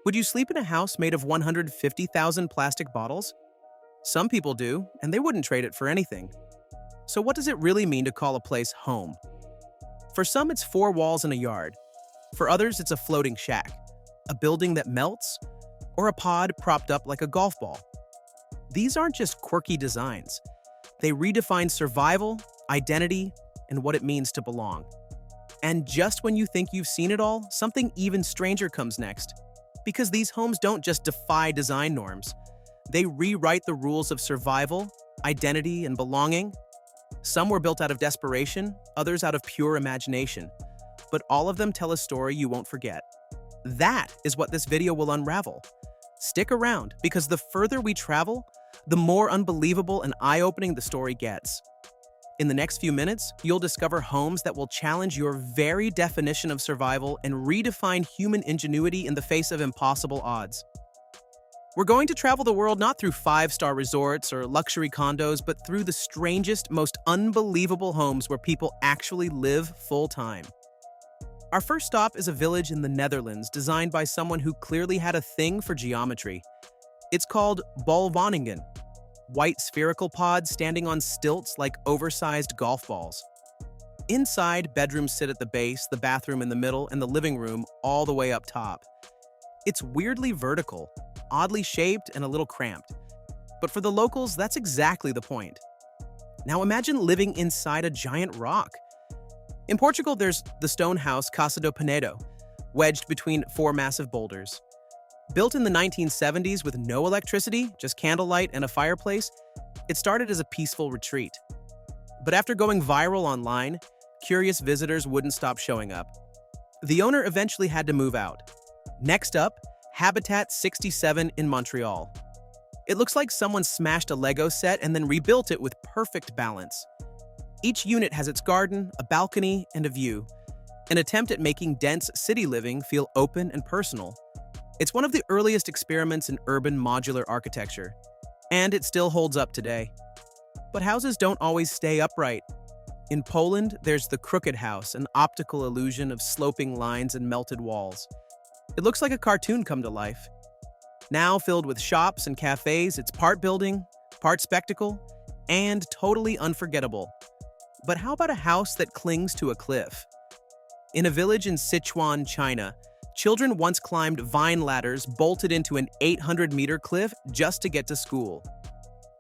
Would you sleep in a house made of 150,000 plastic bottles? Some people do, and they wouldn't trade it for anything. So what does it really mean to call a place home? For some, it's four walls and a yard. For others, it's a floating shack, a building that melts, or a pod propped up like a golf ball. These aren't just quirky designs. They redefine survival, identity, and what it means to belong. And just when you think you've seen it all, something even stranger comes next. Because these homes don't just defy design norms. They rewrite the rules of survival, identity, and belonging. Some were built out of desperation, others out of pure imagination. But all of them tell a story you won't forget. That is what this video will unravel. Stick around, because the further we travel, the more unbelievable and eye-opening the story gets. In the next few minutes, you'll discover homes that will challenge your very definition of survival and redefine human ingenuity in the face of impossible odds. We're going to travel the world not through five-star resorts or luxury condos, but through the strangest, most unbelievable homes where people actually live full-time. Our first stop is a village in the Netherlands designed by someone who clearly had a thing for geometry. It's called Bolwoningen. White spherical pods standing on stilts like oversized golf balls. Inside, bedrooms sit at the base, the bathroom in the middle, and the living room all the way up top. It's weirdly vertical, oddly shaped, and a little cramped. But for the locals, that's exactly the point. Now imagine living inside a giant rock. In Portugal, there's the stone house Casa do Penedo, wedged between four massive boulders. Built in the 1970s with no electricity, just candlelight and a fireplace, it started as a peaceful retreat. But after going viral online, curious visitors wouldn't stop showing up. The owner eventually had to move out. Next up, Habitat 67 in Montreal. It looks like someone smashed a Lego set and then rebuilt it with perfect balance. Each unit has its garden, a balcony, and a view, an attempt at making dense city living feel open and personal. It's one of the earliest experiments in urban modular architecture, and it still holds up today. But houses don't always stay upright. In Poland, there's the crooked house, an optical illusion of sloping lines and melted walls. It looks like a cartoon come to life. Now filled with shops and cafes, it's part building, part spectacle, and totally unforgettable. But how about a house that clings to a cliff? In a village in Sichuan, China, children once climbed vine ladders bolted into an 800-meter cliff just to get to school.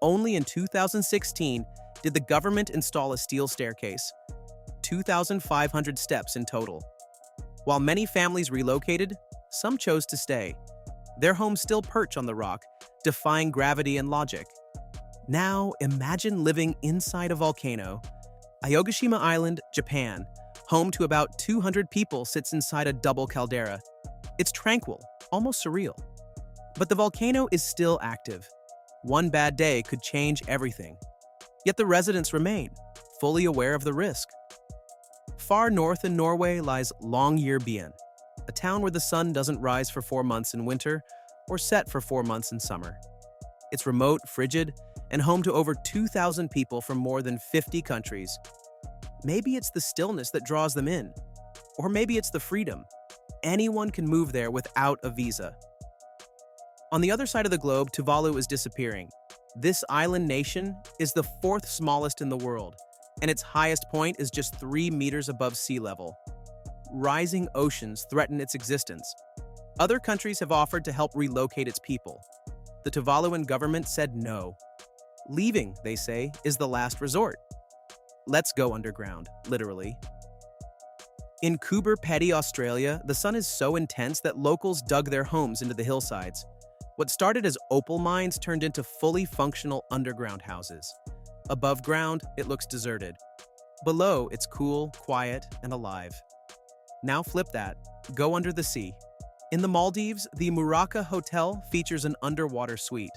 Only in 2016 did the government install a steel staircase, 2,500 steps in total. While many families relocated, some chose to stay. Their homes still perch on the rock, defying gravity and logic. Now, imagine living inside a volcano. Aoyashima Island, Japan, home to about 200 people, sits inside a double caldera. It's tranquil, almost surreal. But the volcano is still active. One bad day could change everything. Yet the residents remain, fully aware of the risk. Far north in Norway lies Longyearbyen, a town where the sun doesn't rise for 4 months in winter or set for 4 months in summer. It's remote, frigid, and home to over 2,000 people from more than 50 countries. Maybe it's the stillness that draws them in. Or maybe it's the freedom. Anyone can move there without a visa. On the other side of the globe, Tuvalu is disappearing. This island nation is the fourth smallest in the world, and its highest point is just 3 meters above sea level. Rising oceans threaten its existence. Other countries have offered to help relocate its people. The Tuvaluan government said no. Leaving, they say, is the last resort. Let's go underground, literally. In Coober Pedy, Australia, the sun is so intense that locals dug their homes into the hillsides. What started as opal mines turned into fully functional underground houses. Above ground, it looks deserted. Below, it's cool, quiet, and alive. Now flip that. Go under the sea. In the Maldives, the Muraka Hotel features an underwater suite.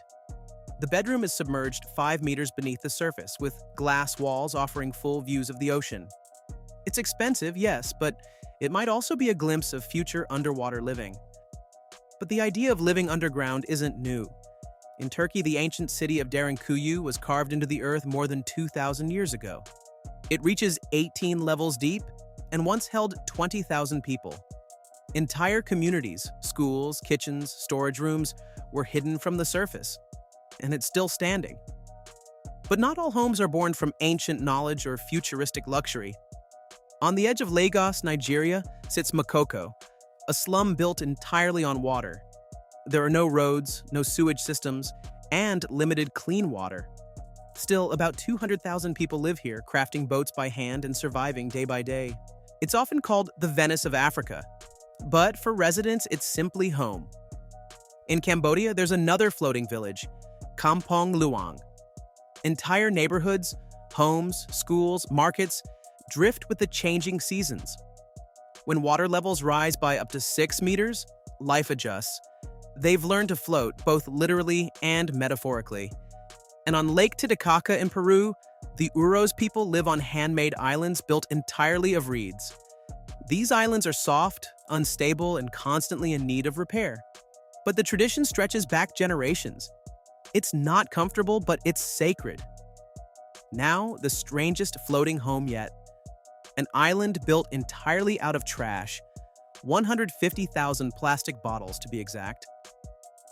The bedroom is submerged 5 meters beneath the surface, with glass walls offering full views of the ocean. It's expensive, yes, but it might also be a glimpse of future underwater living. But the idea of living underground isn't new. In Turkey, the ancient city of Derinkuyu was carved into the earth more than 2,000 years ago. It reaches 18 levels deep and once held 20,000 people. Entire communities, schools, kitchens, storage rooms were hidden from the surface, and it's still standing. But not all homes are born from ancient knowledge or futuristic luxury. On the edge of Lagos, Nigeria, sits Makoko, a slum built entirely on water. There are no roads, no sewage systems, and limited clean water. Still, about 200,000 people live here, crafting boats by hand and surviving day by day. It's often called the Venice of Africa, but for residents, it's simply home. In Cambodia, there's another floating village, Kampong Luang. Entire neighborhoods, homes, schools, markets drift with the changing seasons. When water levels rise by up to 6 meters, life adjusts. They've learned to float, both literally and metaphorically. And on Lake Titicaca in Peru, the Uros people live on handmade islands built entirely of reeds. These islands are soft, unstable, and constantly in need of repair. But the tradition stretches back generations. It's not comfortable, but it's sacred. Now, the strangest floating home yet. An island built entirely out of trash, 150,000 plastic bottles to be exact.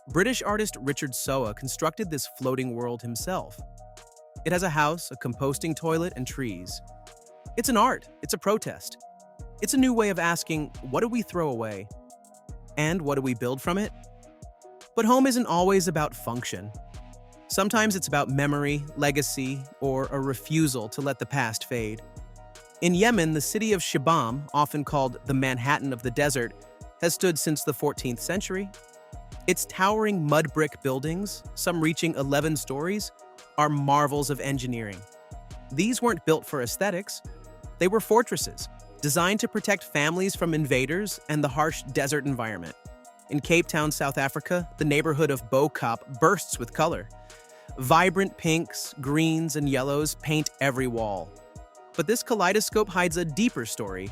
British artist Richard Soa constructed this floating world himself. It has a house, a composting toilet, and trees. It's an art, it's a protest. It's a new way of asking, what do we throw away? And what do we build from it? But home isn't always about function. Sometimes it's about memory, legacy, or a refusal to let the past fade. In Yemen, the city of Shibam, often called the Manhattan of the desert, has stood since the 14th century. Its towering mudbrick buildings, some reaching 11 stories, are marvels of engineering. These weren't built for aesthetics. They were fortresses, designed to protect families from invaders and the harsh desert environment. In Cape Town, South Africa, the neighborhood of Bo Kaap bursts with color. Vibrant pinks, greens, and yellows paint every wall. But this kaleidoscope hides a deeper story.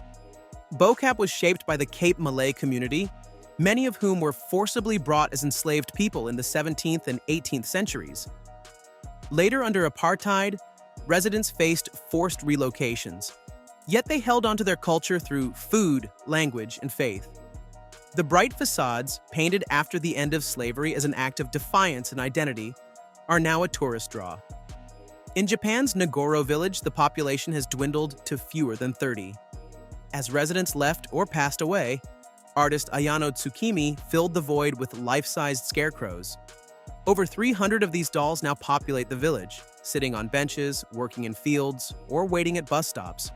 Bo Kaap was shaped by the Cape Malay community, many of whom were forcibly brought as enslaved people in the 17th and 18th centuries. Later, under apartheid, residents faced forced relocations, yet they held onto their culture through food, language, and faith. The bright facades, painted after the end of slavery as an act of defiance and identity, are now a tourist draw. In Japan's Nagoro village, the population has dwindled to fewer than 30. As residents left or passed away, artist Ayano Tsukimi filled the void with life-sized scarecrows. Over 300 of these dolls now populate the village, sitting on benches, working in fields, or waiting at bus stops.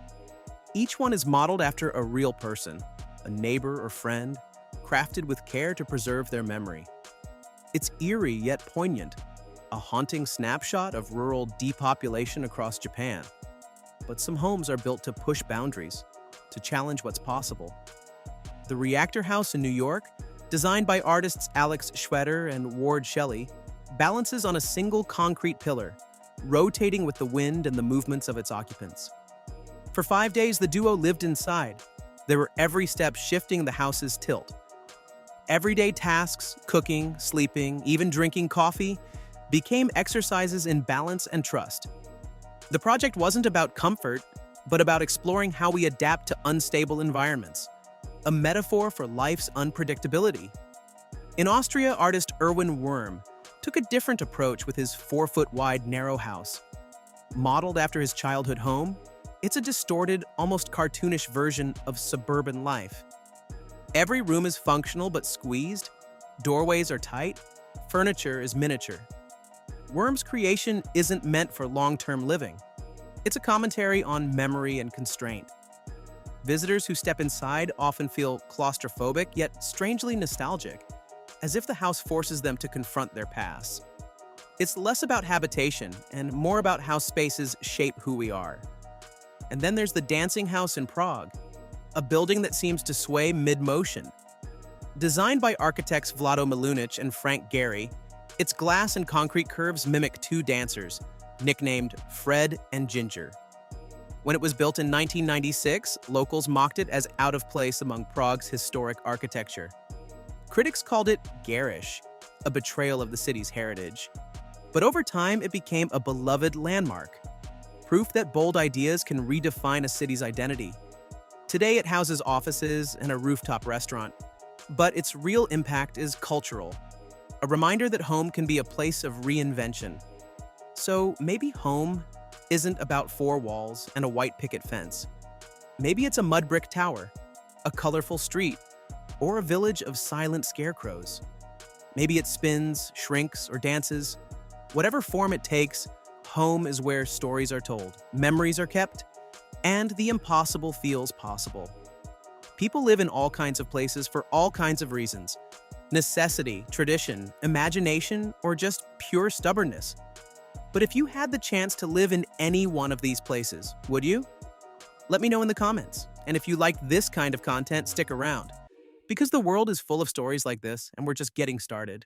Each one is modeled after a real person, a neighbor or friend, crafted with care to preserve their memory. It's eerie yet poignant, a haunting snapshot of rural depopulation across Japan. But some homes are built to push boundaries, to challenge what's possible. The Reactor House in New York, designed by artists Alex Schweder and Ward Shelley, balances on a single concrete pillar, rotating with the wind and the movements of its occupants. For 5 days, the duo lived inside. They were every step shifting the house's tilt. Everyday tasks, cooking, sleeping, even drinking coffee, became exercises in balance and trust. The project wasn't about comfort, but about exploring how we adapt to unstable environments, a metaphor for life's unpredictability. In Austria, artist Erwin Wurm took a different approach with his 4-foot-wide narrow house. Modeled after his childhood home, it's a distorted, almost cartoonish version of suburban life. Every room is functional but squeezed, doorways are tight, furniture is miniature. Wurm's creation isn't meant for long-term living. It's a commentary on memory and constraint. Visitors who step inside often feel claustrophobic, yet strangely nostalgic, as if the house forces them to confront their past. It's less about habitation and more about how spaces shape who we are. And then there's the Dancing House in Prague, a building that seems to sway mid-motion. Designed by architects Vlado Milunic and Frank Gehry, its glass and concrete curves mimic two dancers, nicknamed Fred and Ginger. When it was built in 1996, locals mocked it as out of place among Prague's historic architecture. Critics called it garish, a betrayal of the city's heritage. But over time, it became a beloved landmark, proof that bold ideas can redefine a city's identity. Today it houses offices and a rooftop restaurant, but its real impact is cultural, a reminder that home can be a place of reinvention. So maybe home isn't about four walls and a white picket fence. Maybe it's a mud brick tower, a colorful street, or a village of silent scarecrows. Maybe it spins, shrinks, or dances. Whatever form it takes, home is where stories are told, memories are kept, and the impossible feels possible. People live in all kinds of places for all kinds of reasons: necessity, tradition, imagination, or just pure stubbornness. But if you had the chance to live in any one of these places, would you? Let me know in the comments. And if you like this kind of content, stick around, because the world is full of stories like this, and we're just getting started.